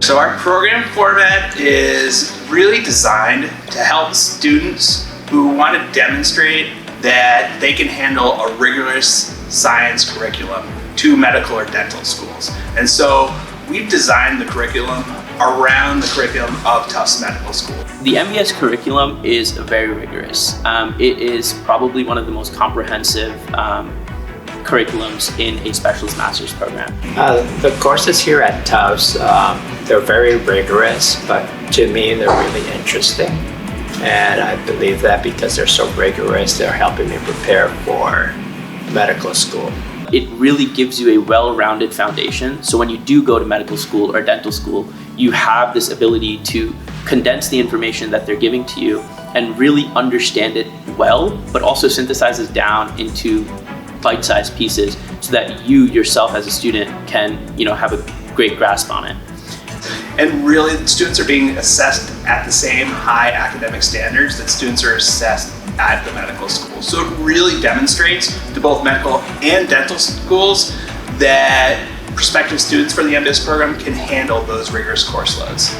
So our program format is really designed to help students who want to demonstrate that they can handle a rigorous science curriculum to medical or dental schools. And so we've designed the curriculum around the curriculum of Tufts Medical School. The MBS curriculum is very rigorous. It is probably one of the most comprehensive curriculums in a specialist master's program. The courses here at Tufts, they're very rigorous, but to me they're really interesting. And I believe that because they're so rigorous, they're helping me prepare for medical school. It really gives you a well-rounded foundation. So when you do go to medical school or dental school, you have this ability to condense the information that they're giving to you and really understand it well, but also synthesize it down into bite-sized pieces so that you yourself as a student can, have a great grasp on it. And really, students are being assessed at the same high academic standards that students are assessed at the medical school. So it really demonstrates to both medical and dental schools that prospective students for the MBS program can handle those rigorous course loads.